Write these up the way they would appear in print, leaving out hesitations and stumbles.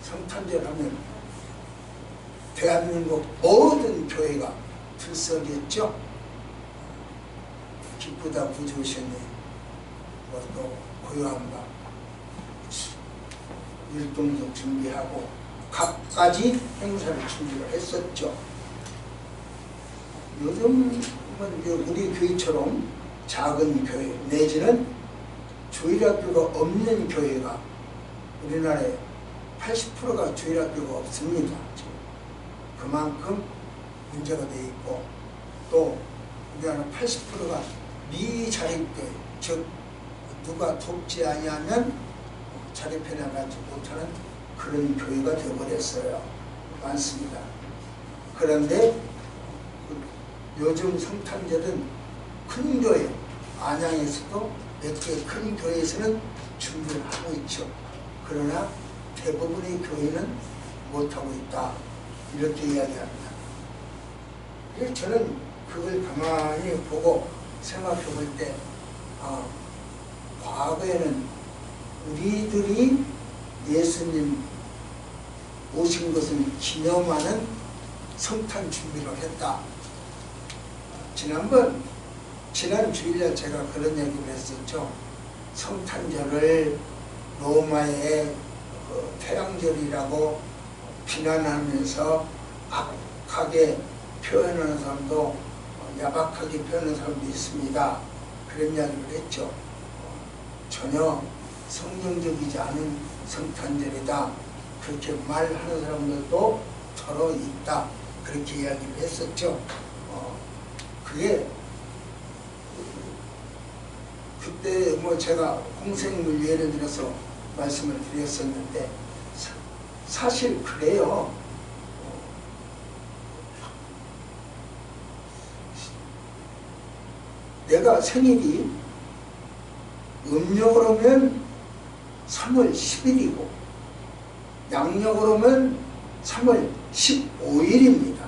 성탄절 하면 대한민국 모든 교회가 들썩였죠. 기쁘다 부주셨네. 또 고요한가 율동도 준비하고 각가지 행사를 준비를 했었죠. 요즘은 우리 교회처럼 작은 교회 내지는 주일학교가 없는 교회가 우리나라에 80%가 주일학교가 없습니다. 그만큼 문제가 돼 있고, 또 우리나라 80%가 미자립교회, 즉 누가 돕지 아니하면 자립해 나가지 못하는 그런 교회가 되어버렸어요. 많습니다. 그런데 요즘 성탄절은 큰 교회, 안양에서도 몇 개 큰 교회에서는 준비를 하고 있죠. 그러나 대부분의 교회는 못하고 있다, 이렇게 이야기합니다. 그래서 저는 그걸 가만히 보고 생각해 볼 때, 과거에는 우리들이 예수님 오신 것을 기념하는 성탄 준비를 했다. 지난 주일날 제가 그런 얘기를 했었죠. 성탄절을 로마의 태양절이라고 비난하면서 악하게 표현하는 사람도, 야박하게 표현하는 사람도 있습니다. 그런 이야기를 했죠. 전혀 성경적이지 않은 성탄절이다, 그렇게 말하는 사람들도 더러 있다, 그렇게 이야기를 했었죠. 그게 그때 제가 홍생물 예를 들어서 말씀을 드렸었는데, 사실 그래요. 내가 생일이 음력으로면 3월 10일이고 양력으로면 3월 15일입니다.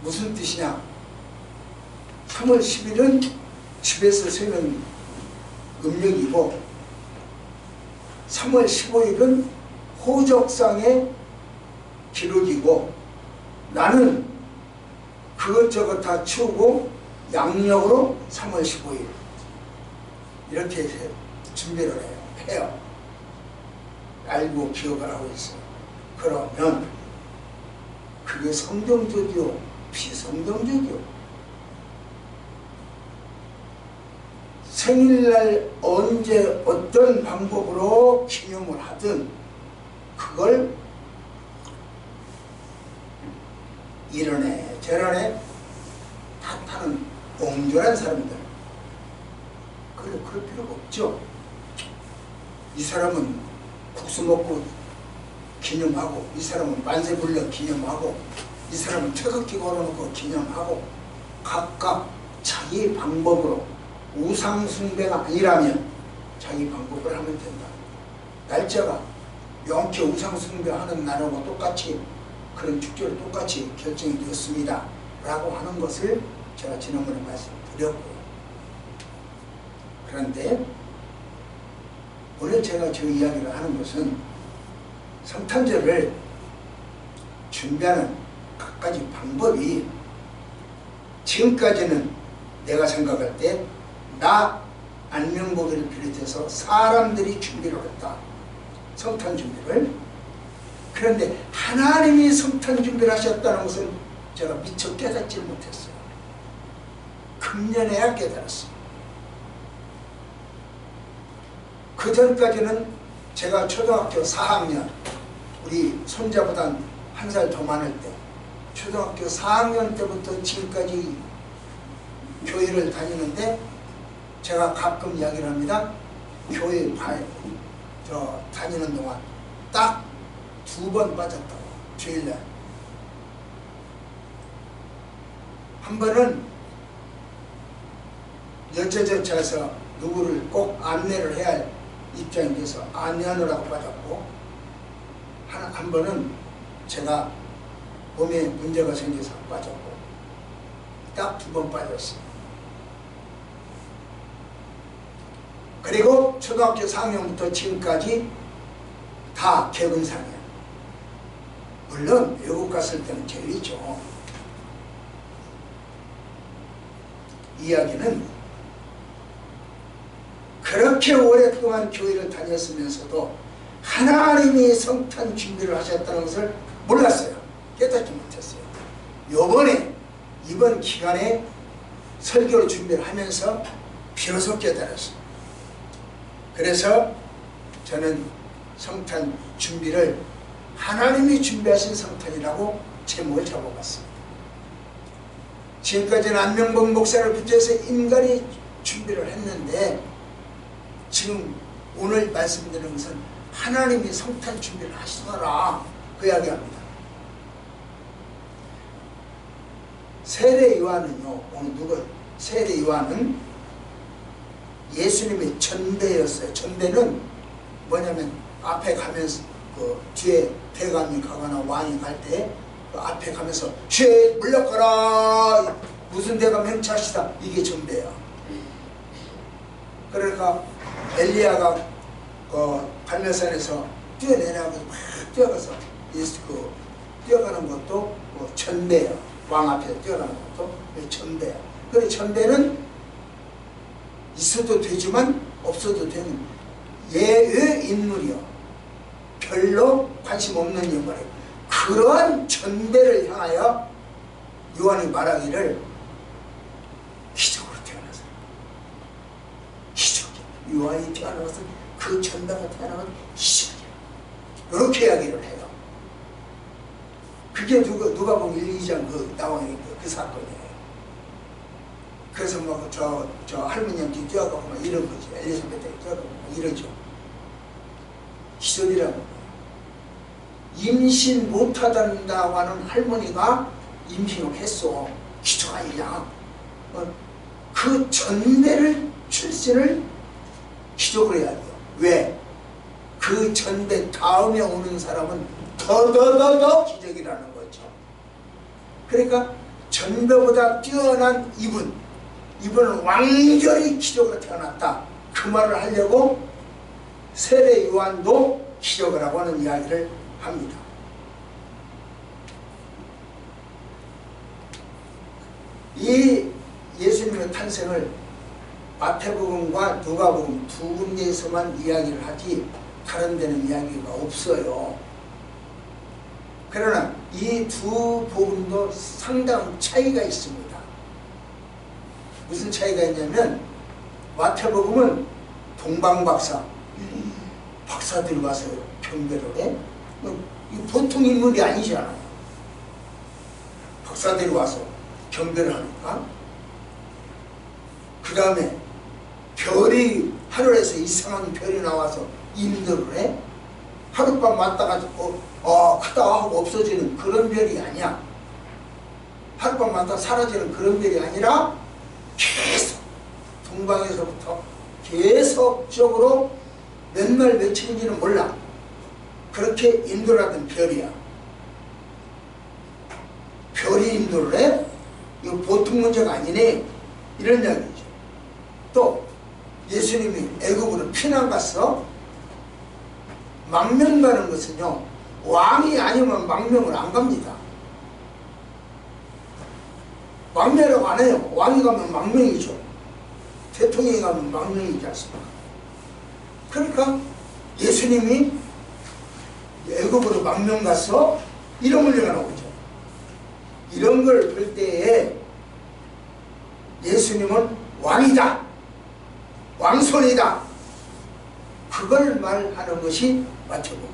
무슨 뜻이냐? 3월 10일은 집에서 세는 음력이고 3월 15일은 호적상의 기록이고, 나는 그것저것 다 치우고 양력으로 3월 15일 이렇게 준비를 해요. 알고 기억을 하고 있어요. 그러면 그게 성경적이요, 비성경적이요? 생일날 언제 어떤 방법으로 기념을 하든 그걸 이러네 저러네 탓하는 옹졸한 사람들, 그럴 필요가 없죠. 이 사람은 국수 먹고 기념하고, 이 사람은 만세 불러 기념하고, 이 사람은 태극기 걸어놓고 기념하고, 각각 자기 방법으로, 우상 숭배가 아니라면 자기 방법을 하면 된다. 날짜가 명쾌 우상 숭배하는 날하고 똑같이, 그런 축제를 똑같이 결정이 되었습니다 라고 하는 것을 제가 지난번에 말씀드렸고요. 그런데 오늘 제가 저 이야기를 하는 것은 성탄절을 준비하는 각가지 방법이 지금까지는 내가 생각할 때 나 안명복이를 비롯해서 사람들이 준비를 했다, 성탄 준비를. 그런데 하나님이 성탄 준비를 하셨다는 것은 제가 미처 깨닫지 못했어요. 금년에야 깨달았어요. 그 전까지는 제가 초등학교 4학년, 우리 손자보다 한 살 더 많을 때, 초등학교 4학년 때부터 지금까지 교회를 다니는데, 제가 가끔 이야기를 합니다. 교회 다니는 동안 딱 2번 빠졌다고, 주일날. 한 번은 여차저차해서 누구를 꼭 안내를 해야 할 입장이 돼서 안내하느라고 빠졌고, 한 번은 제가 몸에 문제가 생겨서 빠졌고, 딱 2번 빠졌어요. 그리고 초등학교 4학년부터 지금까지 다 개근상이야. 물론 외국 갔을 때는 제일이죠. 이야기는 그렇게 오랫동안 교회를 다녔으면서도 하나님이 성탄 준비를 하셨다는 것을 몰랐어요. 깨닫지 못했어요. 이번 기간에 설교를 준비를 하면서 비로소 깨달았어요. 그래서 저는 성탄 준비를 하나님이 준비하신 성탄이라고 제목을 잡아봤습니다. 지금까지는 안명복 목사를 비롯해서 인간이 준비를 했는데 지금 오늘 말씀드리는 것은 하나님이 성탄 준비를 하시더라, 그 이야기합니다. 세례 요한은요, 세례 요한은 예수님의 전대였어요. 전대는 뭐냐면 앞에 가면서 그 뒤에 대감이 가거나 왕이 갈 때 그 앞에 가면서 쉐 물러가라, 무슨 대감 행차시다, 이게 전대야. 그러니까 엘리야가 갈멜산에서 뛰어내려가서 막 뛰어가서 뛰어가는 것도 전대야. 왕 앞에 뛰어가는 것도 전대야. 그래, 전대는 있어도 되지만 없어도 되는 예의 인물이요. 별로 관심 없는 인물이에요. 그러한 전대를 향하여 요한이 말하기를 기적으로 태어나서, 기적이야. 요한이 태어난 것은, 그 전대가 태어난 것은 기적이야. 이렇게 이야기를 해요. 그게 누가 보면 1, 2장 나오는 그 사건이에요. 그래서 저 할머니한테 뛰어가고 막 이런 거지. 엘리사벳한테 뛰어가고 막 이러죠. 기적이라고. 임신 못하다고 하는 할머니가 임신을 했어. 기적 아니냐. 그 전대를 출신을 기적으로 해야 돼요. 왜? 그 전대 다음에 오는 사람은 더 기적이라는 거죠. 그러니까 전대보다 뛰어난 이분은 완전히 기적으로 태어났다, 그 말을 하려고 세례 요한도 기적을 하고 하는 이야기를 합니다. 이 예수님의 탄생을 마태복음과 누가복음 두 군데에서만 이야기를 하지 다른 데는 이야기가 없어요. 그러나 이 두 복음도 상당한 차이가 있습니다. 무슨 차이가 있냐면 마태복음은 동방박사, 박사들이 와서 경배를 해? 보통 인물이 아니잖아요. 박사들이 와서 경배를 하니까. 그 다음에 별이 하늘에서 이상한 별이 나와서 인도를 해? 하룻밤 맞다가 크다 하고 없어지는 그런 별이 아니야. 하룻밤 맞다 사라지는 그런 별이 아니라 계속 동방에서부터 계속적으로 몇 날 며칠인지는 몰라. 그렇게 인도를 하던 별이야. 별이 인도를 해? 이거 보통 문제가 아니네, 이런 이야기죠. 또 예수님이 애국으로 피난 갔어. 망명 가는 것은요, 왕이 아니면 망명을 안 갑니다. 망명이라고 안 해요. 왕이 가면 망명이죠. 대통령이 가면 망명이지 않습니까? 그러니까 예수님이 애국으로 망명 가서 이런 문제가 나오죠. 이런 걸 볼 때에 예수님은 왕이다, 왕손이다, 그걸 말하는 것이 마태복음이에요.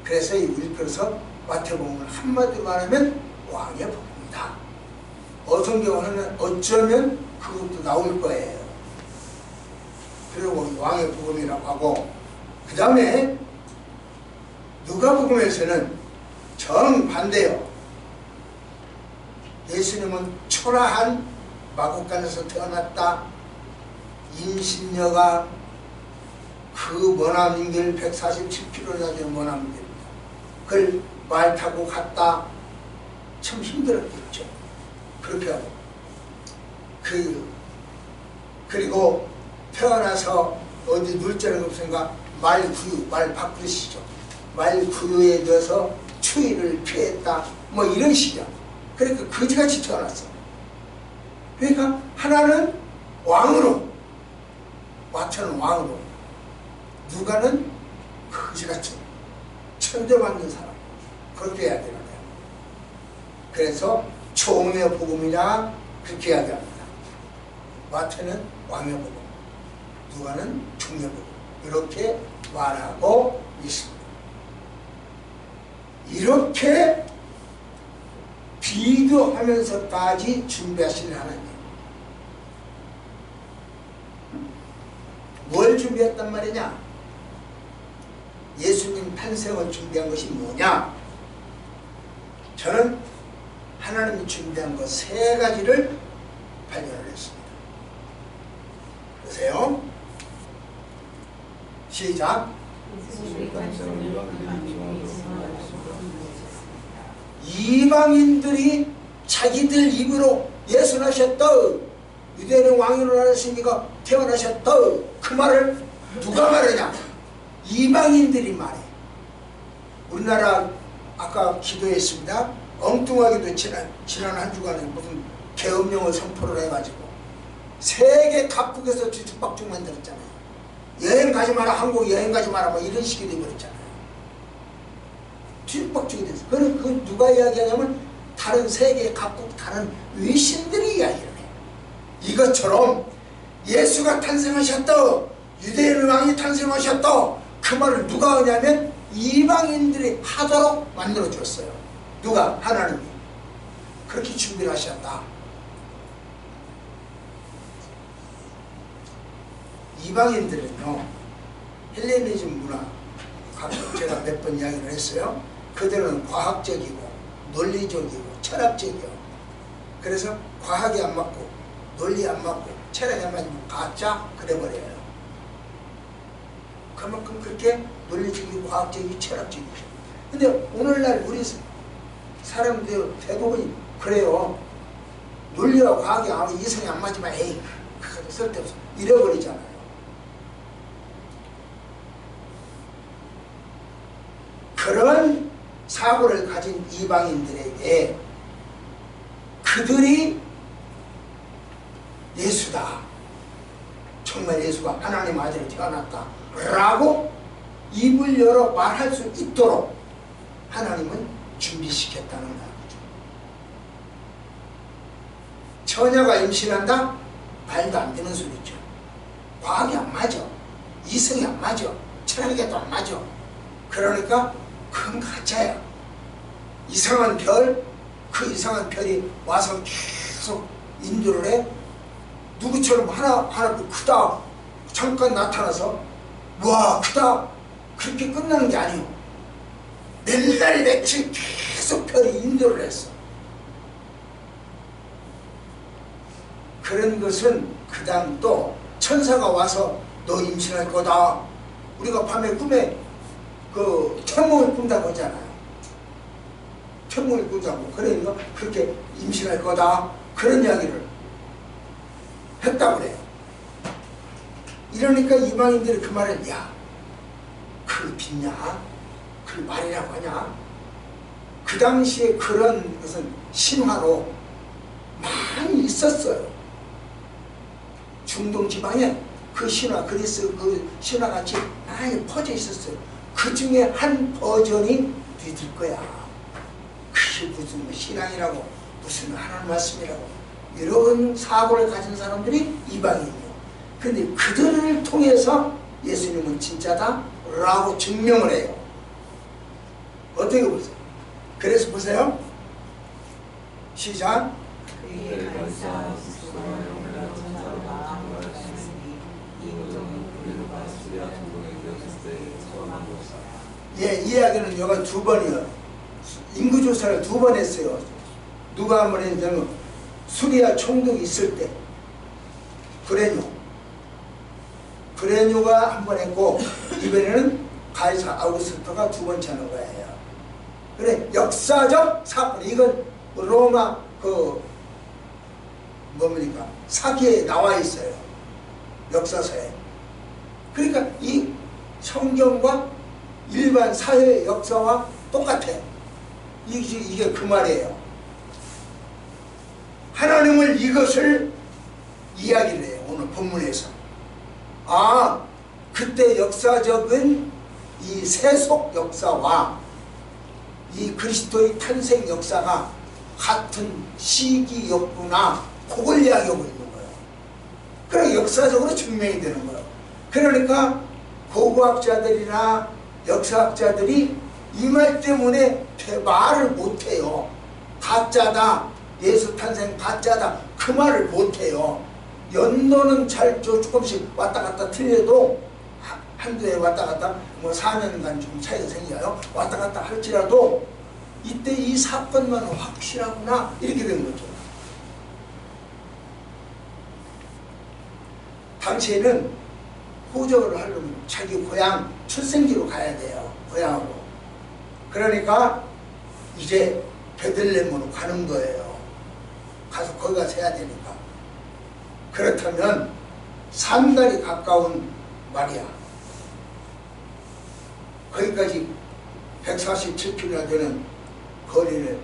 그래서 일컬어서 마태복음을 한마디로 말하면 왕의 복음이다. 어떤 경우는 어쩌면 그것도 나올 거예요. 그리고 왕의 복음이라고 하고, 그 다음에 누가복음에서는 정반대요. 예수님은 초라한 마국간에서 태어났다. 임신녀가 그 머나먼 길 147km나 되는 머나먼 길입니다. 그걸 말 타고 갔다. 참 힘들었겠죠. 그렇게 하고. 그리고 태어나서 어디 놀 자리가 없으니까 말 바꾸시죠. 말 구유에 넣어서 추위를 피했다. 뭐 이런 식이야. 그러니까 거지같이 태어났어. 그러니까 하나는 왕으로, 와처는 왕으로, 누가는 거지같이 천대받는 사람. 그렇게 해야 되는 거야. 그래서 총의 복음이냐 그렇게 해야 됩니다. 마태는 왕의 복음, 누가는 종의 복음, 이렇게 말하고 있습니다. 이렇게 비교하면서까지 준비하시는 하나님. 뭘 준비했단 말이냐? 예수님 탄생을 준비한 것이 뭐냐? 저는 하나님이 준비한 것 세 가지를 발견을 했습니다. 보세요. 시작. 이방인들이 자기들 입으로 예수 나셨다, 유대인의 왕으로 나셨으니까 태어나셨다, 그 말을 누가 말하냐? 이방인들이 말해. 우리나라 아까 기도했습니다. 엉뚱하게도 지난 한 주간에 무슨 계엄령을 선포를 해가지고 세계 각국에서 뒤죽박죽 만들었잖아요. 여행 가지 마라, 한국 여행 가지 마라, 뭐 이런 식이 되어버렸잖아요. 뒤죽박죽이 됐어. 그건 누가 이야기하냐면 다른 세계 각국 다른 외신들이 이야기를 해요. 이것처럼 예수가 탄생하셨다, 유대인의 왕이 탄생하셨다, 그 말을 누가 하냐면 이방인들이 하도록 만들어줬어요. 누가? 하나님이. 그렇게 준비를 하셨다. 이방인들은요, 헬레니즘 문화, 제가 몇 번 이야기를 했어요. 그들은 과학적이고 논리적이고 철학적이요. 그래서 과학이 안 맞고 논리 안 맞고 철학이 안 맞으면 가짜 그래버려요. 그만큼 그렇게 논리적이고 과학적이고 철학적이죠. 근데 오늘날 우리 사람들 대부분이 그래요. 논리와 과학이 아무 이성이 안 맞으면 에이 쓸데없어 잃어버리잖아요. 그런 사고를 가진 이방인들에게 그들이 예수다, 정말 예수가 하나님 아들이 태어났다 라고 입을 열어 말할 수 있도록 하나님은 준비시켰다는 거죠. 처녀가 임신한다? 말도 안 되는 소리죠. 과학이 안 맞아, 이성이 안 맞아, 철학에도 안 맞아. 그러니까 그건 가짜야. 이상한 별, 그 이상한 별이 와서 계속 인도를 해. 누구처럼 하나 크다, 잠깐 나타나서 와 크다, 그렇게 끝나는 게 아니에요. 맨날 며칠 계속 별이 인도를 했어. 그런 것은 그 다음 또 천사가 와서 너 임신할 거다. 우리가 밤에 꿈에 그 천몽을 꾼다고 하잖아요. 천몽을 꾼다고. 그러니까 그렇게 임신할 거다, 그런 이야기를 했다고 그래요. 이러니까 이방인들이 그 말을, 야, 그걸 빚냐? 그걸 말이라고 하냐? 그 당시에 그런 것은 신화로 많이 있었어요. 중동 지방에 그 신화, 그리스 그 신화같이 많이 퍼져 있었어요. 그 중에 한 버전이 너희들 거야. 그게 무슨 신앙이라고, 무슨 하나님 말씀이라고, 이런 사고를 가진 사람들이 이방인이에요. 근데 그들을 통해서 예수님은 진짜다 라고 증명을 해요. 어떻게 보세요? 그래서 보세요. 시작. 예, 이 이야기는 여가 두 번이요. 인구조사를 두 번 했어요. 누가 한 번 했냐면 수리아 총독이 있을 때 브레뇨가 한 번 했고, 이번에는 가이사 아우구스토가 두 번째 하는 거예요. 그래, 역사적 사건. 이건 로마 뭡니까? 사기에 나와 있어요. 역사서에. 그러니까 이 성경과 일반 사회 역사와 똑같아. 이게 그 말이에요. 하나님은 이것을 이야기를 해요. 오늘 본문에서. 아, 그때 역사적인 이 세속 역사와 이 그리스도의 탄생 역사가 같은 시기였구나. 그걸 이야기하고 있는 거예요. 그래 역사적으로 증명이 되는 거예요. 그러니까 고고학자들이나 역사학자들이 이 말 때문에 말을 못해요. 가짜다, 예수 탄생 가짜다, 그 말을 못해요. 연도는 잘 조금씩 왔다 갔다 틀려도 한두 해 왔다 갔다 뭐 4년간 좀 차이가 생겨요. 왔다 갔다 할지라도 이때 이 사건만 확실하구나 이렇게 된 거죠. 당시에는 호적을 하려면 자기 고향 출생지로 가야 돼요. 고향으로. 그러니까 이제 베들레헴으로 가는 거예요. 가서 거기 가서 해야 되니까. 그렇다면 3달이 가까운 말이야. 거기까지 147km나 되는 거리를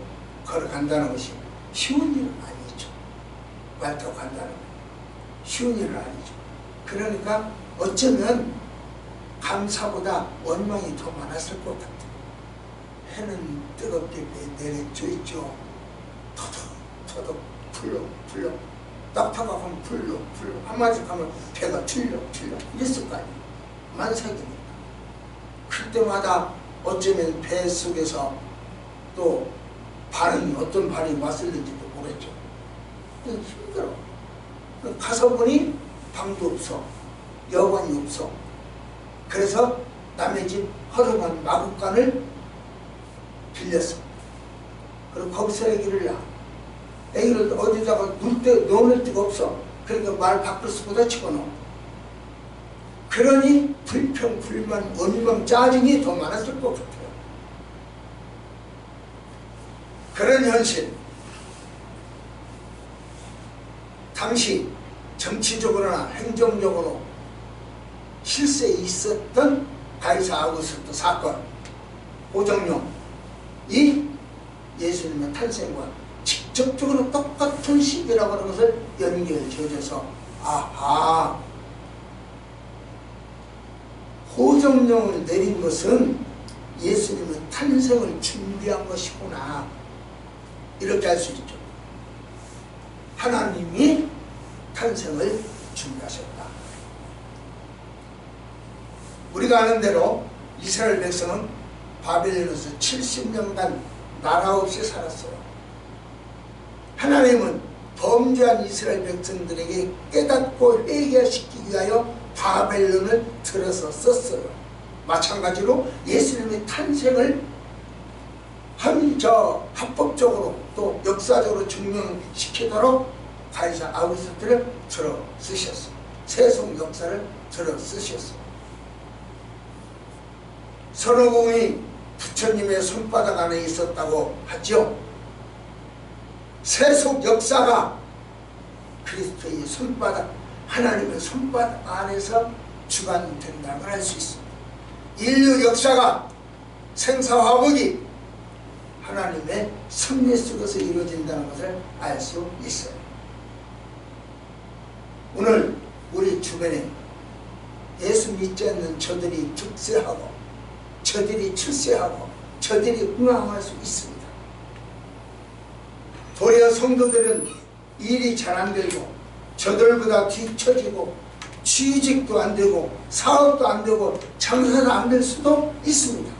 걸어간다는 것이 쉬운 일은 아니죠. 말 타고 간다는 건 쉬운 일은 아니죠. 그러니까 어쩌면 감사보다 원망이 더 많았을 것 같아요. 해는 뜨겁게 내려져 있죠. 터덕 풀러 낙타가 가면 풀러 한마디 가면 배가 틀려 이랬을 거 아니에요. 만삭이니까. 그때마다 어쩌면 배 속에서 또 어떤 발이 왔을는지도 모르겠죠. 힘들어. 가서 보니 방도 없어. 여관이 없어. 그래서 남의 집 허름한 마구간을 빌렸어. 그리고 거기서 애기를 낳아. 애기를 어디다가 놓을 데가 없어. 그러니까 말 바꿀 수보다 집어넣어. 그러니 불평, 불만, 원망, 짜증이 더 많았을 것 같아요. 그런 현실. 당시 정치적으로나 행정적으로 실세에 있었던 가이사 아우구스토 사건, 오정룡, 이 예수님의 탄생과 직접적으로 똑같은 시기라고 하는 것을 연결 지어줘서 아하, 호정령을 내린 것은 예수님의 탄생을 준비한 것이구나. 이렇게 할 수 있죠. 하나님이 탄생을 준비하셨다. 우리가 아는 대로 이스라엘 백성은 바벨론에서 70년간 나라 없이 살았어요. 하나님은 범죄한 이스라엘 백성들에게 깨닫고 회개시키기 위하여 바벨론을 들어서 썼어요. 마찬가지로 예수님의 탄생을 합법적으로 또 역사적으로 증명시키도록 가이사 아우구스토를 들어 쓰셨어요. 세속 역사를 들어 쓰셨어요. 선어공이 부처님의 손바닥 안에 있었다고 하죠. 세속 역사가 그리스도의 손바닥, 하나님의 손바닥 안에서 주관된다고 할 수 있습니다. 인류 역사가 생사화복이 하나님의 섭리 속에서 이루어진다는 것을 알 수 있어요. 오늘 우리 주변에 예수 믿지 않는 저들이 득세하고 저들이 출세하고 저들이 흥황할 수 있습니다. 도리어 성도들은 일이 잘 안 되고 저들보다 뒤처지고 취직도 안 되고 사업도 안 되고 장사도 안 될 수도 있습니다.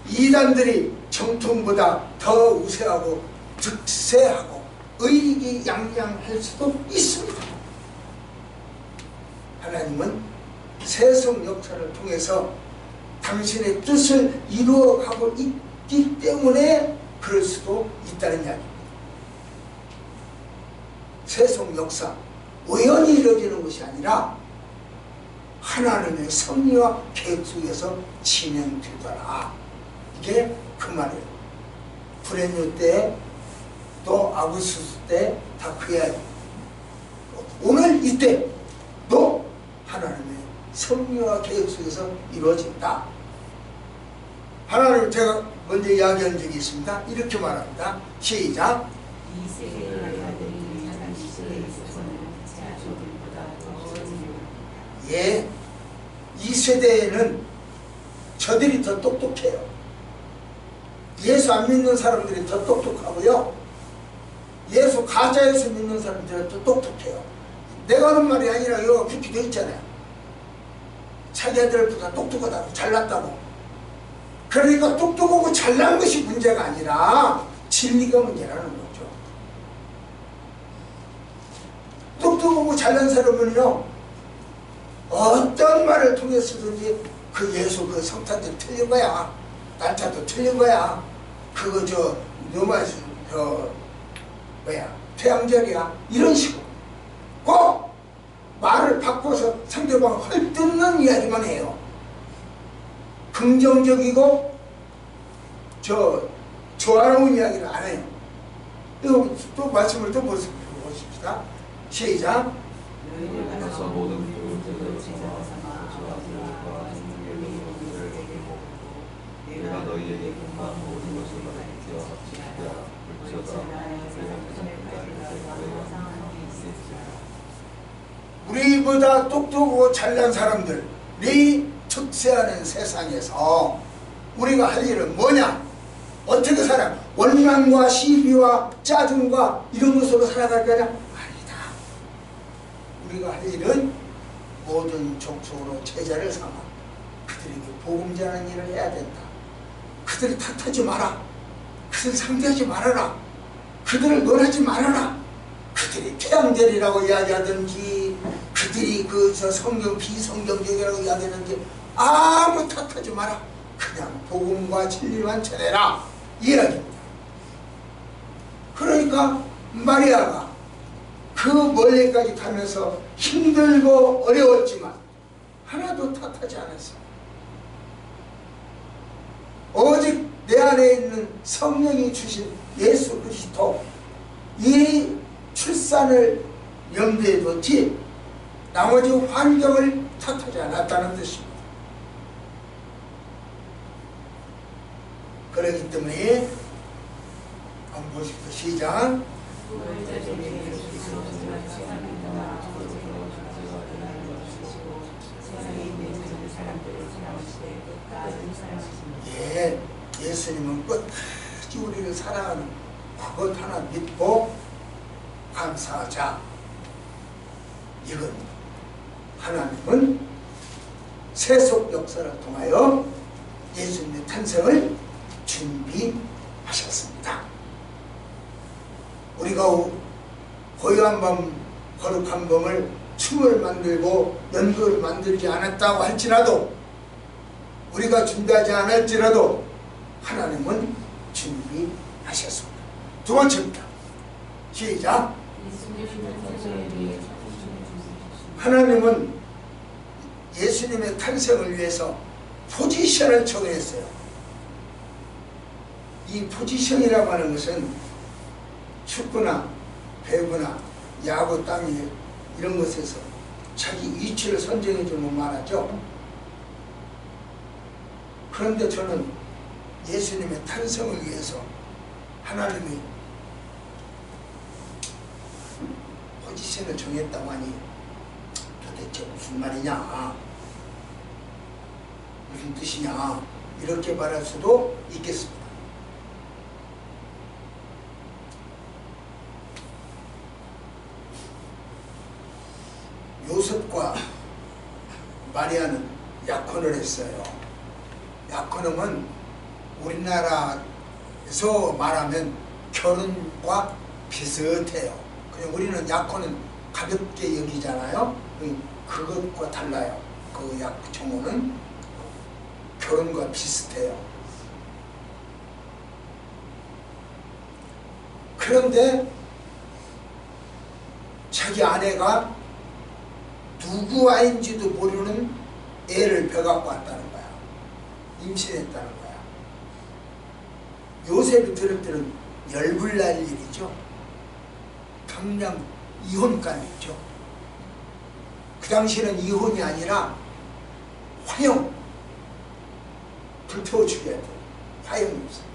이단들이 정통보다 더 우세하고 득세하고 의기양양할 수도 있습니다. 하나님은 세속 역사를 통해서 당신의 뜻을 이루어가고 있기 때문에 그럴 수도 있다는 이야기입니다. 세속 역사, 우연히 이루어지는 것이 아니라 하나님의 섭리와 계획 속에서 진행되더라. 이게 그 말이에요. 브레뉴 때 또 아구스토스 때 다 그 이야기. 오늘 이때 또 하나님의 섭리와 계획 속에서 이루어진다. 하나님 제가 먼저 이야기한 적이 있습니다. 이렇게 말합니다. 시작. 예, 이 세대에는 저들이 더 똑똑해요. 예수 안 믿는 사람들이 더 똑똑하고요. 예수 가짜 예수 믿는 사람들은 더 똑똑해요. 내가 하는 말이 아니라 이거 그렇게 돼 있잖아요. 자기들보다 똑똑하다고 잘났다고. 그러니까 똑똑하고 잘난 것이 문제가 아니라 진리가 문제라는 거죠. 똑똑하고 잘난 사람은요, 어떤 말을 통해서든지 그 예수 그 성탄절 틀린 거야, 날짜도 틀린 거야, 그거 저 누마 뭐야 태양절이야, 이런 식으로 꼭 말을 바꿔서 상대방을 헐뜯는 이야기만 해요. 긍정적이고 좋아하는 이야기를 안 해요. 이거 또 말씀을 또 보십시다. 시작. 내가 너희에게 금방 모든 것을 말하여 우리보다 똑똑하고 잘난 사람들이 특세하는 세상에서 우리가 할 일은 뭐냐? 어떻게 살아? 원망과 시비와 짜증과 이런 것으로 살아갈 거냐? 아니다. 우리가 할 일은 모든 족속으로 제자를 삼아 그들에게 복음 전하는 일을 해야 된다. 그들을 탓하지 마라. 그들을 상대하지 말아라. 그들을 논하지 말아라. 그들이 태양절이라고 이야기하든지 그들이 저 성경 비성경적이라고 이야기하든지 아무 탓하지 마라. 그냥 복음과 진리만 전해라, 이 이야기입니다. 그러니까 마리아가 그 멀리까지 가면서 힘들고 어려웠지만 하나도 탓하지 않았어요. 오직 내 안에 있는 성령이 주신 예수 그리스도, 이 출산을 염두에 뒀지 나머지 환경을 탓하지 않았다는 뜻입니다. 그렇기 때문에 한번 보십시오. 시작. 예, 예수님은 끝까지 우리를 사랑하는 그것 하나 믿고 감사하자. 이건 하나님은 세속 역사를 통하여 예수님의 탄생을 준비하셨습니다. 우리가 고요한 밤, 거룩한 밤을 춤을 만들고 연극을 만들지 않았다고 할지라도, 우리가 준비하지 않을지라도 하나님은 준비하셨습니다. 두 번째입니다. 시작. 하나님은 예수님의 탄생을 위해서 포지션을 정했어요. 이 포지션이라고 하는 것은 축구나 배구나 야구, 땅 이런 것에서 자기 위치를 선정해 주는 말하죠. 그런데 저는 예수님의 탄생을 위해서 하나님이 포지션을 정했다고 하니 도대체 무슨 말이냐, 무슨 뜻이냐, 이렇게 말할 수도 있겠습니다. 요셉과 마리아는 약혼을 했어요. 약혼은 우리나라에서 말하면 결혼과 비슷해요. 그냥 우리는 약혼은 가볍게 여기잖아요. 그것과 달라요. 그 약정호는 결혼과 비슷해요. 그런데 자기 아내가 누구 아인지도 모르는 애를 벼갖고 왔다는 거야. 임신했다는 거야. 요셉이 들을 때는 열불날 일이죠. 당장 이혼감이죠. 그 당시에는 이혼이 아니라 화형, 불태워 죽여야 돼. 화형이 없어요.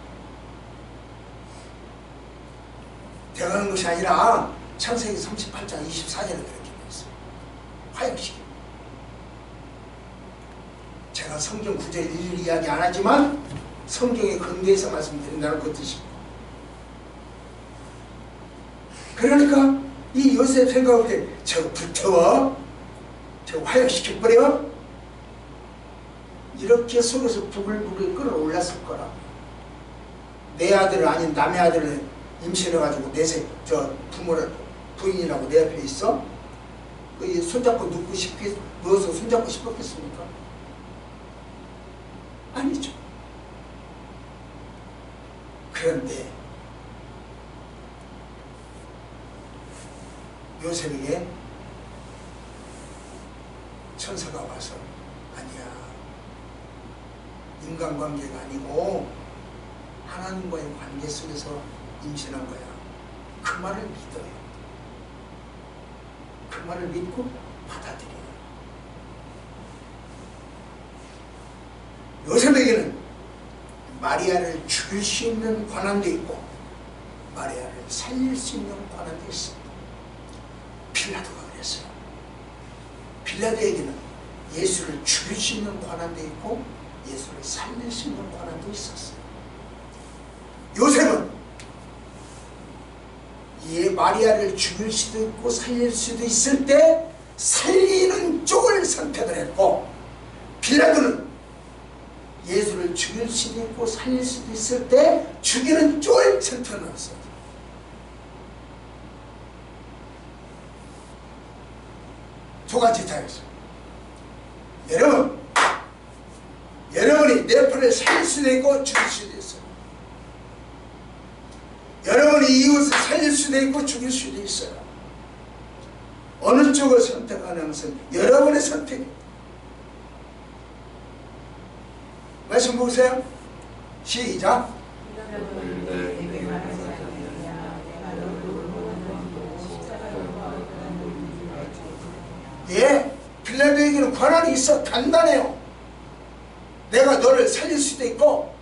대가는 것이 아니라 창세기 38장 24절에 그렇게 되어 있어요. 화형시켜. 제가 성경 구절 일일이 이야기 안 하지만 성경의 근거에서 말씀드린다는 그 뜻입니다. 그러니까 이 요셉 생각할 때 저거 불태워, 저거 화형시켜버려, 이렇게 속에서 부글부글 끓어올랐을 거라. 내 아들을 아닌 남의 아들을 임신해가지고 저 부인이라고 내 옆에 있어? 그 손잡고 누워서 손잡고 싶었겠습니까? 아니죠. 그런데 요셉에게 천사가 와서 아니야, 인간관계가 아니고 하나님과의 관계 속에서 임신한 거야. 그 말을 믿어요. 그 말을 믿고 받아들여요. 요셉에게는 마리아를 죽일 수 있는 권한도 있고 마리아를 살릴 수 있는 권한도 있습니다. 빌라도가 그랬어요. 빌라도에게는 예수를 죽일 수 있는 권한도 있고 예수를 살릴 수 있는 권한도 있었어요. 요셉은 마리아를 죽일 수도 있고 살릴 수도 있을 때 살리는 쪽을 선택을 했고, 빌라도는 예수를 죽일 수도 있고 살릴 수도 있을 때 죽이는 쪽을 선택을 했어요. 두 가지 다였어요. 여러분이 내 편을 살릴 수도 있고 죽일 수도 있어요. 여러분이 이웃을 살릴 수도 있고 죽일 수도 있어요. 어느 쪽을 선택하는 것은 여러분의 선택입니다. 말씀 보세요. 시작. 예, 빌라도에게는 권한이 있어. 단단해요. 내가 너를 살릴 수도 있고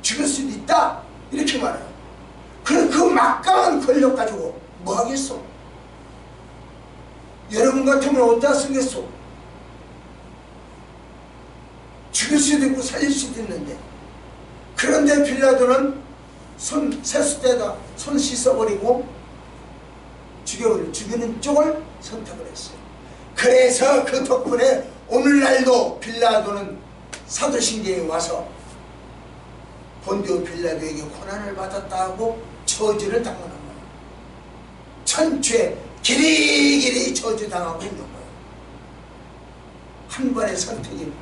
죽일 수도 있다, 이렇게 말해요. 그 막강한 권력 가지고 뭐 하겠어? 여러분 같으면 어디다 쓰겠어? 죽일 수도 있고 살릴 수도 있는데. 그런데 빌라도는 세숫대에다 손 씻어버리고 죽이는 쪽을 선택을 했어요. 그래서 그 덕분에 오늘날도 빌라도는 사도신경에 와서 본디오 빌라도에게 고난을 받았다고 저주를 당하는 거예요. 천추에 길이길이 저주당하고 있는 거예요. 한 번의 선택이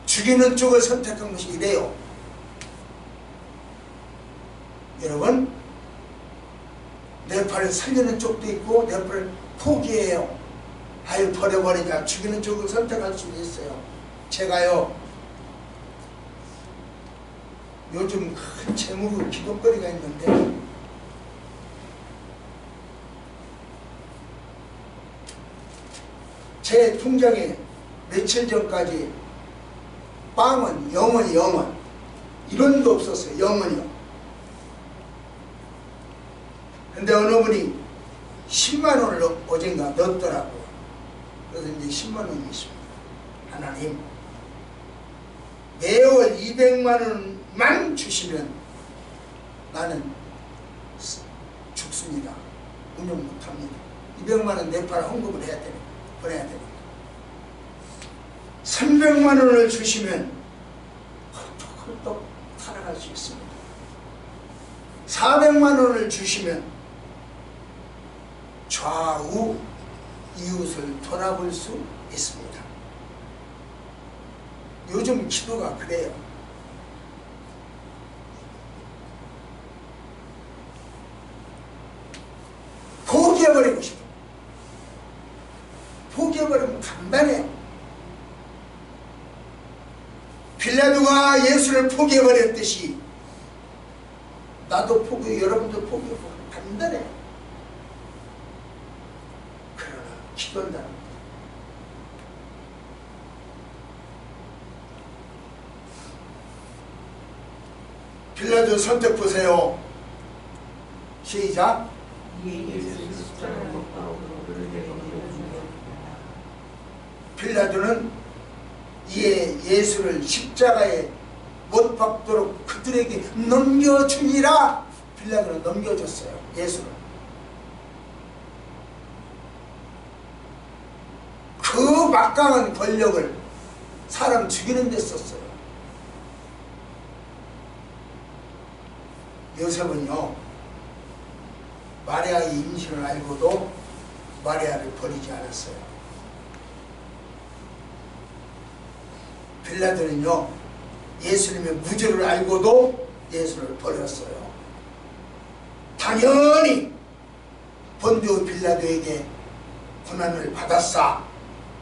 죽이는 쪽을 선택한 것이 이래요. 여러분, 내 팔을 살리는 쪽도 있고 내 팔을 포기해요. 아유, 버려버리자. 죽이는 쪽을 선택할 수도 있어요. 제가요, 요즘 큰 제목으로 기도거리가 있는데, 제 통장에 며칠 전까지 빵은 영원 이런 거 없었어요. 영원이요. 근데 어느 분이 10만 원을 어젠가 넣었더라고요. 그래서 이제 10만 원이 있습니다. 하나님, 매월 200만 원만 주시면 나는 죽습니다. 운영 못합니다. 200만 원 네팔 헌금을 해야 됩니다. 보내야 됩니다. 300만 원을 주시면 헐떡헐떡 살아갈 수 있습니다. 400만 원을 주시면 좌우 이웃을 돌아볼 수 있습니다. 요즘 기도가 그래요. 포기해버리고 싶어. 포기해버리면 간단해요. 빌라도가 예수를 포기해버렸듯이 나도 여러분도 포기해버리면 간단해요. 그러나 기도한다는 것. 빌라도 선택 보세요. 시작. 예수를 십자가에 못 박고 그를 내가 죽였습니다. 빌라도는 예수를 십자가에 못 박도록 그들에게 넘겨주니라. 빌라도는 넘겨줬어요. 예수를. 그 막강한 권력을 사람 죽이는 데 썼어요. 요셉은요, 마리아의 임신을 알고도 마리아를 버리지 않았어요. 빌라도는요, 예수님의 무죄를 알고도 예수를 버렸어요. 당연히 본디오 빌라도에게 고난을 받았사,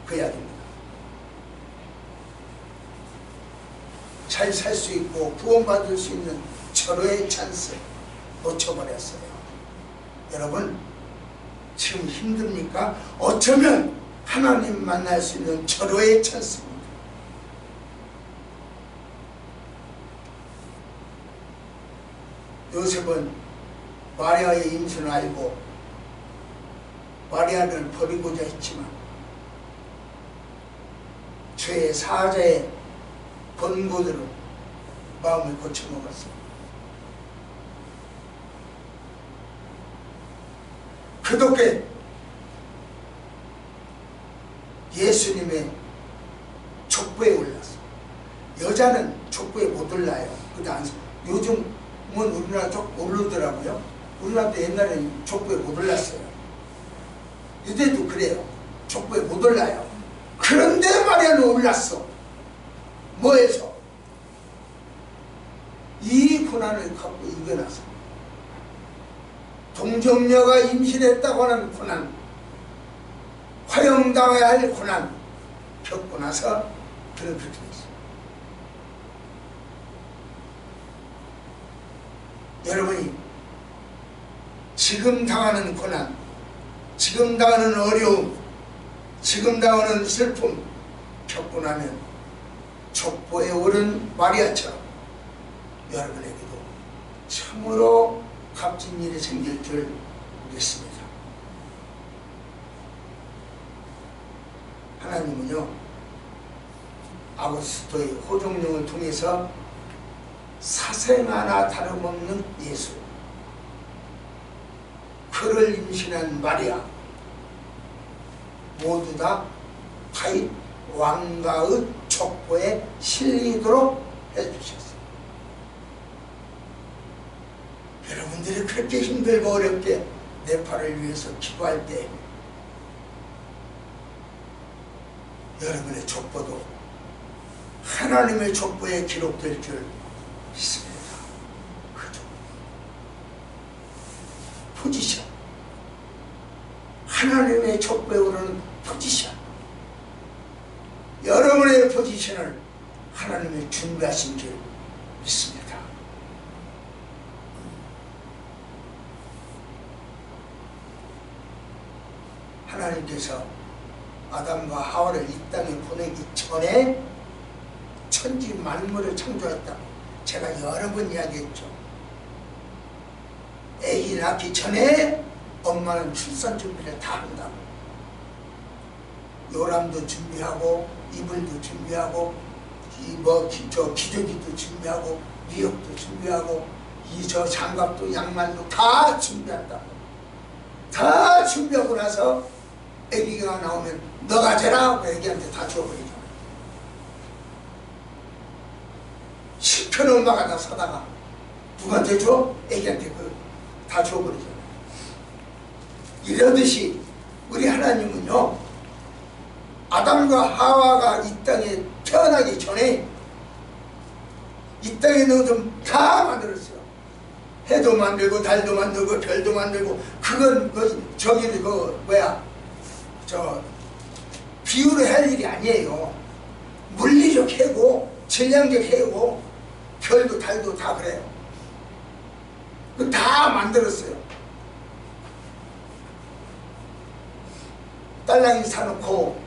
그 이야기입니다. 잘 살 수 있고 구원받을 수 있는 절호의 찬스 놓쳐버렸어요. 여러분, 지금 힘듭니까? 어쩌면 하나님 만날 수 있는 절호의 찬스입니다. 요셉은 마리아의 임신을 알고 마리아를 버리고자 했지만 죄의 사자의 번고대로 마음을 고쳐먹었습니다. 그렇게 예수님의 족보에 올랐어. 여자는 족보에 못 올라요. 요즘은 우리나라 쪽 오르더라고요. 우리나라도 옛날에는 족보에 못 올랐어요. 이때도 그래요. 족보에 못 올라요. 그런데 마리아는 올랐어. 뭐해서? 이 고난을 갖고 이겨나서 동정녀가 임신했다고 하는 고난, 화형당해야 할 고난 겪고 나서 그런 그렇게 됐어요. 여러분이 지금 당하는 고난, 지금 당하는 어려움, 지금 당하는 슬픔 겪고 나면 족보에 오른 마리아처럼 여러분에게도 참으로 값진 일이 생길 줄 믿습니다. 하나님은요, 아구스토의 호종령을 통해서 사생 하나 다름없는 예수, 그를 임신한 마리아, 모두 다 다윗 왕가의 족보에 실리도록 해주셨어요. 여러분들이 그렇게 힘들고 어렵게 네팔을 위해서 기도할 때 여러분의 족보도 하나님의 족보에 기록될 줄 믿습니다. 그 족보, 포지션, 하나님의 족보에 오르는 포지션, 여러분의 포지션을 하나님이 준비하신 줄 믿습니다. 하나님께서 아담과 하와를 이 땅에 보내기 전에 천지 만물을 창조했다고 제가 여러 번 이야기했죠. 아기 낳기 전에 엄마는 출산 준비를 다 한다고. 요람도 준비하고 이불도 준비하고 기저귀도 준비하고 미역도 준비하고 장갑도 양말도 다 준비한다고. 다 준비하고 나서 아기가 나오면 너가 되라 하고 아기한테 다 줘버리잖아요. 시편 엄마가 다 사다가 누구한테 줘? 아기한테 다 줘버리잖아요. 이러듯이 우리 하나님은요, 아담과 하와가 이 땅에 태어나기 전에 이 땅에 있는 것들 다 만들었어요. 해도 만들고 달도 만들고 별도 만들고. 그건 비유로 할 일이 아니에요. 물리적 해고 질량적 해고 별도 달도 다 그래요. 다 만들었어요. 딸랑이 사놓고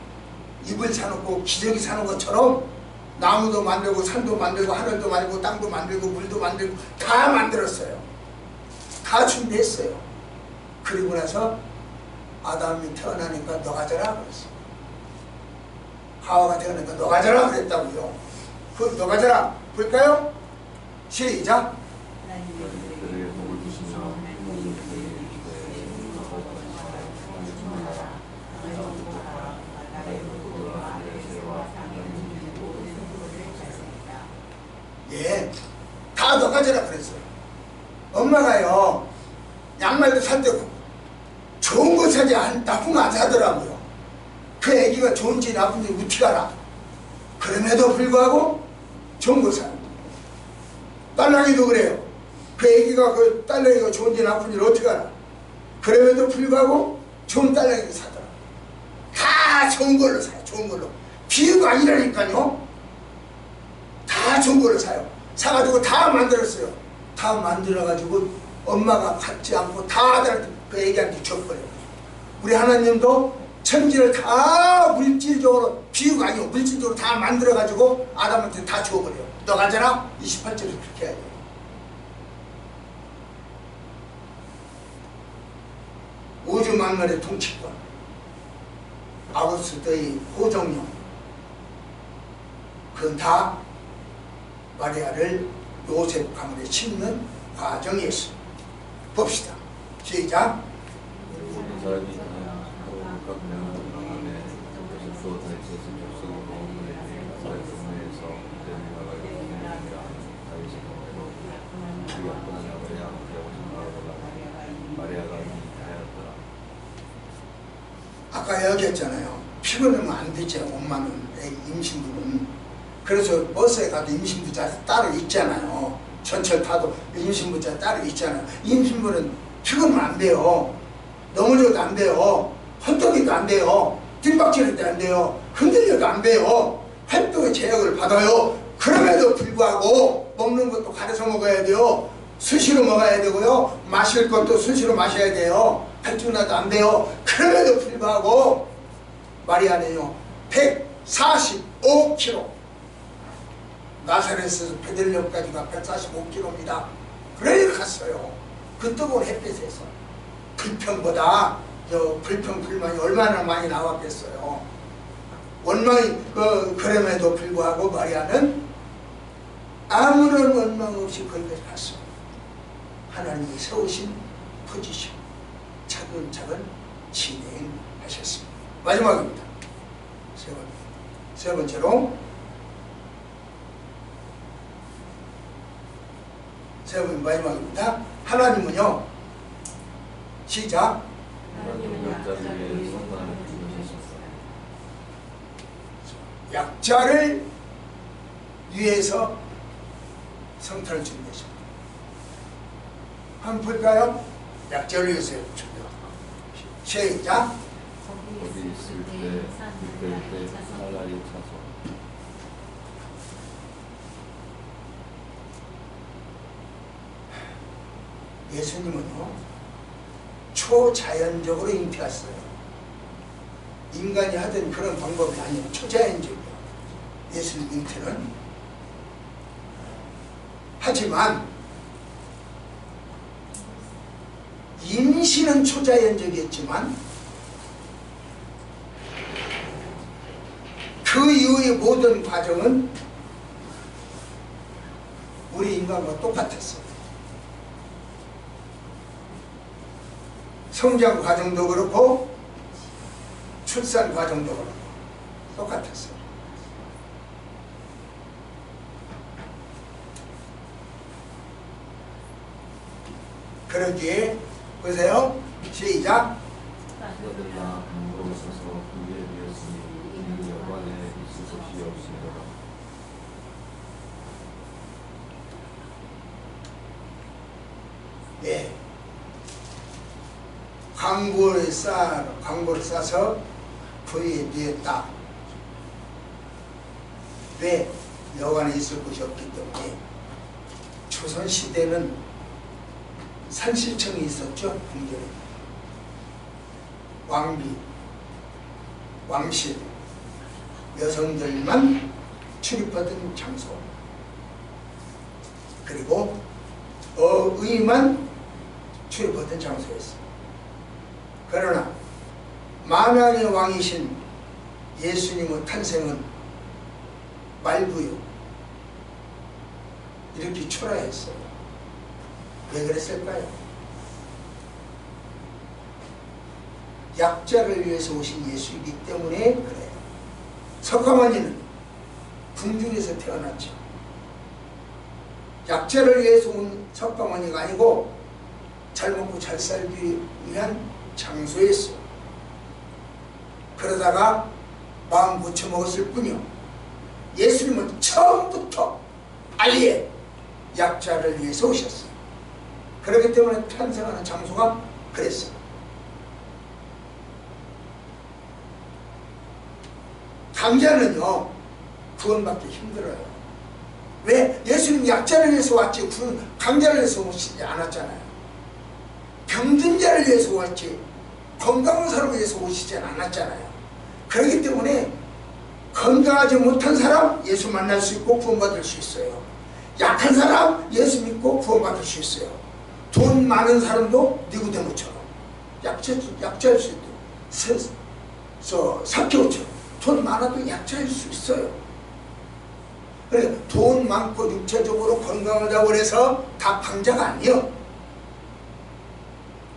이불 사놓고 기저귀 사는 것처럼 나무도 만들고 산도 만들고 하늘도 만들고 땅도 만들고 물도 만들고 다 만들었어요. 다 준비했어요. 그리고 나서 아담이 태어나니까 너 가져라 그랬어. 하와가 태어나니까 너 가져라 그랬다고요. 그 너 가져라 볼까요? 시작. 그들에게 복을 주시며 예, 다 너 가져라 그랬어요. 엄마가요 양말도 살 때 좋은 거 사지 나쁜 거 안 사더라고요. 그 애기가 좋은지 나쁜지 어떻게 알아? 그럼에도 불구하고 좋은 거 사요. 딸랑이도 그래요. 그 애기가 그 딸랑이가 좋은지 나쁜지를 어떻게 알아? 그럼에도 불구하고 좋은 딸랑이를 사더라. 다 좋은 걸로 사요. 좋은 걸로. 비유가 아니라니까요. 다 좋은 걸로 사요. 사가지고 다 만들었어요. 다 만들어가지고 엄마가 갖지 않고 다 아들한테 그 애기한테 줘버려요. 우리 하나님도 천지를 다 물질적으로, 비유가 아니고 물질적으로 다 만들어가지고 아담한테 다 줘버려요. 너 가져라. 28절에 그렇게 해야 돼요. 우주 만물의 통치권, 아우구스도의 호정령, 그건 다 마리아를 요셉 가문에 심는 과정이었습니다. 봅시다. 시작. 아까 얘기했잖아요. 피곤하면 안 되죠. 엄마는, 임신부는. 그래서 버스에 가도 임신부자 따로 있잖아요. 전철 타도 임신부자 따로 있잖아요. 임신부는 피곤하면 안 돼요. 넘어져도 안 돼요. 헛떡이도 안 돼요. 뒷박질도 안 돼요. 흔들려도 안 돼요. 활동의 제약을 받아요. 그럼에도 불구하고 먹는 것도 가려서 먹어야 돼요. 수시로 먹어야 되고요. 마실 것도 수시로 마셔야 돼요. 발주나도 안 돼요. 그럼에도 불구하고 마리아는요 145kg, 나사렛에서 베들레헴까지가 145kg입니다. 그래 갔어요. 그 뜨거운 햇빛에서. 불평보다 불평불만이 얼마나 많이 나왔겠어요. 원망이 그럼에도 불구하고 마리아는 아무런 원망 없이 거기까지 갔어요. 하나님이 세우신 포지션 차근차근 진행하셨습니다. 마지막입니다. 세 번째로 마지막입니다. 하나님은요 시작. 약자를 위해서 성탄을 준비하십니다. 한번 볼까요? 약자를 위해서 준비합니다. 시작. 거기 있을 때 그때 살라리 차서 예수님은요 초자연적으로 잉태했어요. 인간이 하던 그런 방법이 아니에요. 초자연적이에요. 예수님 잉태는. 하지만 임신은 초자연적이었지만 그 이후의 모든 과정은 우리 인간과 똑같았어요. 성장 과정도 그렇고 출산 과정도 그렇고 똑같았어요. 그러기에 보세요. 시작. 너희가 거기서서 그게 되었으니 이 여관에 있을 곳이 없으니라. 예. 광고를 싸서 부위에 뉘었다. 왜? 여관에 있을 곳이 없기 때문에. 조선시대는 산실청이 있었죠. 궁전에. 왕비, 왕실, 여성들만 출입하던 장소, 그리고 의만 출입하던 장소였어요. 그러나 만왕의 왕이신 예수님의 탄생은 말부유 이렇게 초라했어요. 왜 그랬을까요? 약자를 위해서 오신 예수이기 때문에 그래요. 석가모니는 궁중에서 태어났죠. 약자를 위해서 온 석가모니가 아니고 잘 먹고 잘 살기 위한 장소였어요. 그러다가 마음 고쳐먹었을 뿐이요. 예수님은 처음부터 아예 약자를 위해서 오셨어요. 그렇기 때문에 탄생하는 장소가 그랬어요. 강자는요 구원받기 힘들어요. 왜? 예수님 약자를 위해서 왔지 강자를 위해서 오시지 않았잖아요. 병든 자를 위해서 왔지 건강한 사람을 위해서 오시지 않았잖아요. 그렇기 때문에 건강하지 못한 사람 예수 만날 수 있고 구원받을 수 있어요. 약한 사람 예수 믿고 구원받을 수 있어요. 돈 많은 사람도 니고데모처럼 약자일 수 있고 사케오처럼 돈 많아도 약자일 수 있어요. 그러니까 돈 많고 육체적으로 건강하다고 해서 다 강자가 아니에요.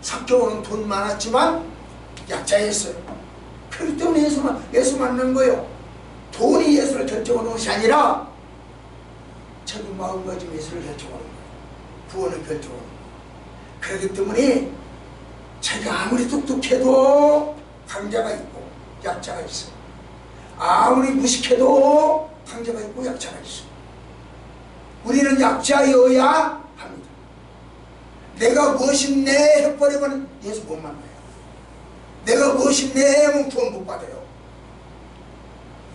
사케오는 돈 많았지만 약자였어요. 그렇기 때문에 예수 만난 거예요. 돈이 예수를 결정하는 것이 아니라 자기 마음가짐 예수를 결정하는 거예요. 구원을 결정하는 거예요. 그렇기 때문에 자기가 아무리 똑똑해도 강자가 있고 약자가 있어요. 아무리 무식해도 강자가 있고 약자가 있어요. 우리는 약자여야 합니다. 내가 무엇인데 해버리면 예수 못 만나요. 내가 무엇인데 하면 구원 못 받아요.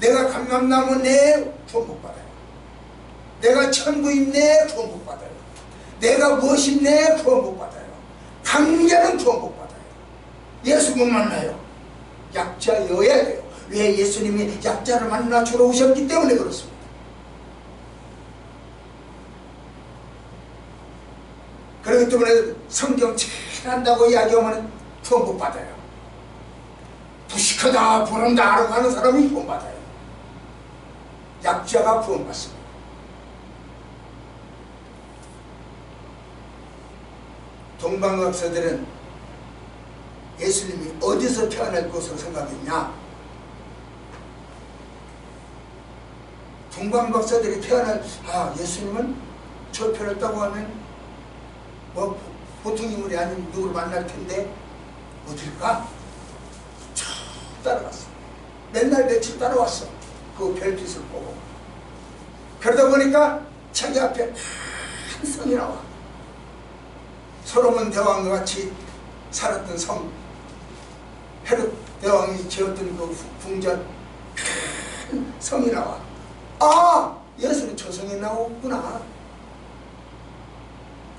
내가 감람나면 내 구원 못 받아요. 내가 천부인내 구원 못 받아요. 내가 무엇인내 구원 못 받아요. 강자는 구원 못 받아요. 예수 못 만나요. 약자여야 돼요. 왜? 예수님이 약자를 만나 주러 오셨기 때문에 그렇습니다. 그렇기 때문에 성경 잘 한다고 이야기하면 구원 못 받아요. 부식하다 부른다 하고 하는 사람이 구원 받아요. 약자가 구원 받습니다. 동방박사들은 예수님이 어디서 태어날 것으로 생각했냐? 동방박사들이 예수님은 저 태어났다고 하면 뭐 보통 인물이 아닌 누구를 만날 텐데 어딜까? 쭉 따라갔어. 맨날 며칠 따라왔어. 그 별빛을 보고. 그러다 보니까 자기 앞에 큰 성이 나와. 솔로몬 대왕과 같이 살았던 성, 헤롯 대왕이 지었던 그 궁전 큰 성이 나와. 아! 예수는 저 성에 나오구나.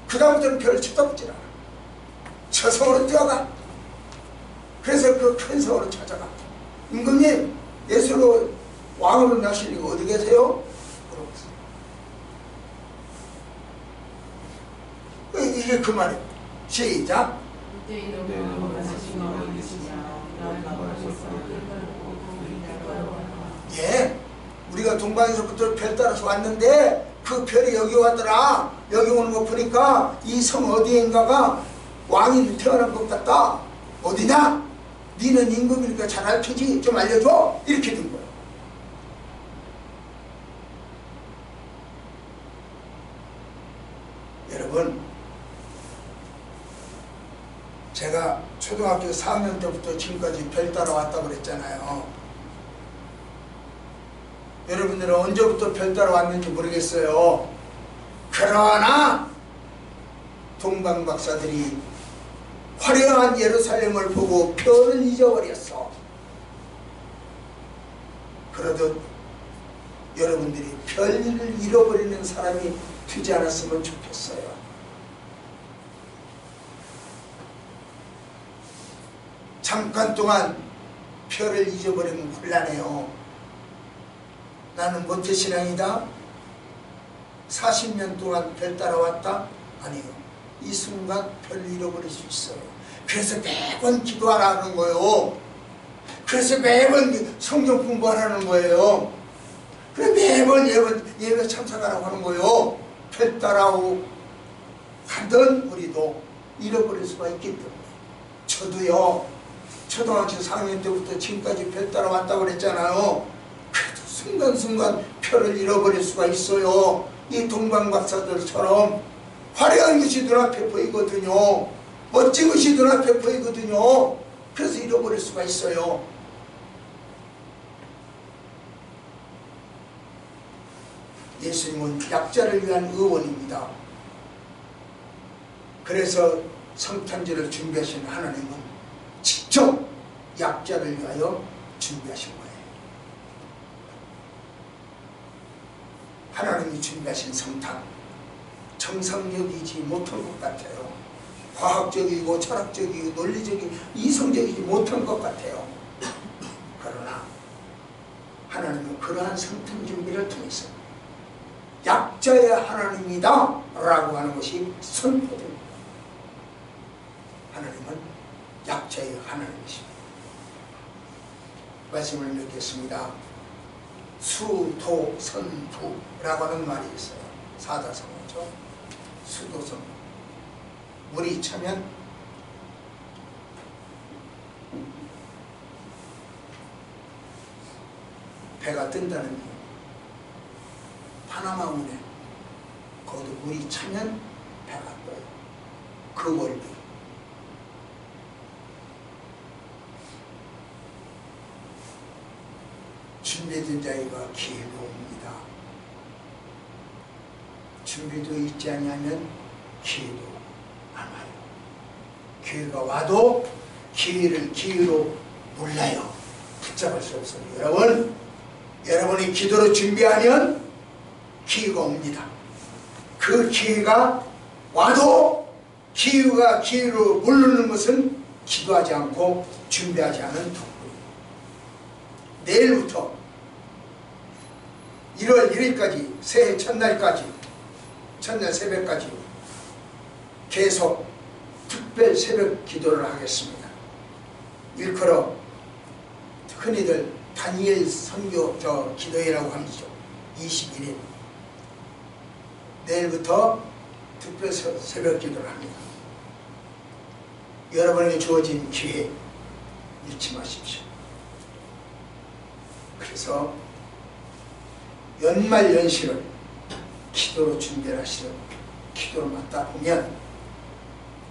그 다음부터는 별을 쳐다보질 않아. 저 성으로 뛰어가. 그래서 그 큰 성으로 찾아가. 임금님, 예수로 왕으로 나시려고 어디 계세요? 물어봤어요. 이게 그 말이에요. 시작. 예, 우리가 동방에서부터 별 따라서 왔는데 그 별이 여기 왔더라. 여기 오는 거 보니까 이 성 어디인가가 왕이 태어난 것 같다. 어디냐? 니는 임금이니까 잘 알 테지. 좀 알려줘. 이렇게 된 거예요. 여러분, 제가 초등학교 4학년 때부터 지금까지 별 따라왔다고 그랬잖아요. 여러분들은 언제부터 별 따라왔는지 모르겠어요. 그러나 동방박사들이 화려한 예루살렘을 보고 별을 잊어버렸어. 그러듯 여러분들이 별을 잃어버리는 사람이 되지 않았으면 좋겠어요. 잠깐 동안 별을 잊어버리면 곤란해요. 나는 모태신앙이다. 40년 동안 별 따라왔다. 아니요. 이 순간 별을 잃어버릴 수 있어요. 그래서 매번 기도하라는 거예요. 그래서 매번 성경 공부하라는 거예요. 그래 매번 예배 참석하라고 하는 거예요. 별 따라오 하던 우리도 잃어버릴 수가 있기 때문에. 저도요, 초등학교 4학년 때부터 지금까지 별 따라왔다고 그랬잖아요. 그래도 순간순간 별을 잃어버릴 수가 있어요. 이 동방박사들처럼 화려한 것이 눈앞에 보이거든요. 멋진 것이 눈앞에 보이거든요. 그래서 잃어버릴 수가 있어요. 예수님은 약자를 위한 의원입니다. 그래서 성탄절을 준비하신 하나님은 직접 약자를 위하여 준비하신 거예요. 하나님이 준비하신 성탄, 정상적이지 못한 것 같아요. 과학적이고 철학적이고 논리적이고 이성적이지 못한 것 같아요. 그러나 하나님은 그러한 성탄 준비를 통해서 약자의 하나님이다 라고 하는 것이 선포됩니다. 하나님은 약자의 하나님이십니다. 말씀을 맺겠습니다. 수도선부라고 하는 말이 있어요. 사자성어죠. 수도선부. 물이 차면 배가 뜬다는 얘기예요. 파나마운에 거기도 물이 차면 배가 떠요. 그 원리. 준비된 자에게 기회가 옵니다. 준비도 있지 않으면 기회도 안 와요. 기회가 와도 기회를 기회로 몰라요. 붙잡을 수 없어요. 여러분이 기도로 준비하면 기회가 옵니다. 그 기회가 와도 기회가 기회로 모르는 것은 기도하지 않고 준비하지 않은 덕분입니다. 내일부터 1월 1일까지 새해 첫날 새벽까지 계속 특별 새벽 기도를 하겠습니다. 일컬어 흔히들 다니엘 선교 기도회라고 하죠. 21일 내일부터 특별 새벽 기도를 합니다. 여러분에게 주어진 기회 잃지 마십시오. 그래서 연말 연시를 기도로 준비를 하시는 기도를 맡다 보면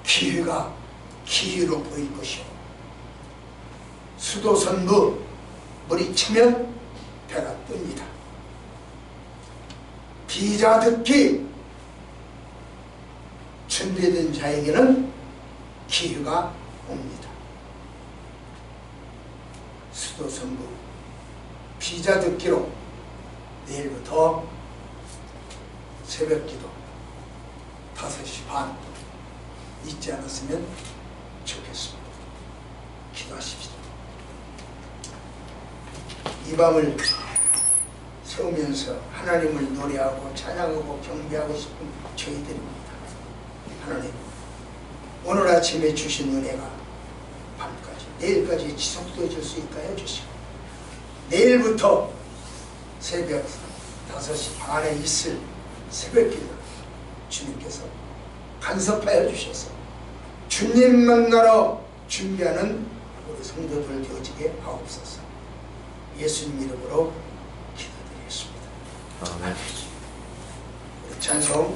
기회가 기회로 보일 것이요. 수도선부 물이 차면 배가 뜹니다. 비자 듣기 준비된 자에게는 기회가 옵니다. 수도선부 비자 듣기로 내일부터 새벽기도 5시 반 잊지 않았으면 좋겠습니다. 기도하십시오. 이 밤을 세우면서 하나님을 노래하고 찬양하고 경배하고 싶은 저희들입니다. 하나님, 오늘 아침에 주신 은혜가 밤까지 내일까지 지속되어질 수 있게 해주시고 내일부터 새벽 5시 반에 있을 새벽기도 주님께서 간섭하여 주셔서 주님 만나러 준비하는 우리 성도들 되어지게 하옵소서. 예수님 이름으로 기도드리겠습니다. 아멘. 찬송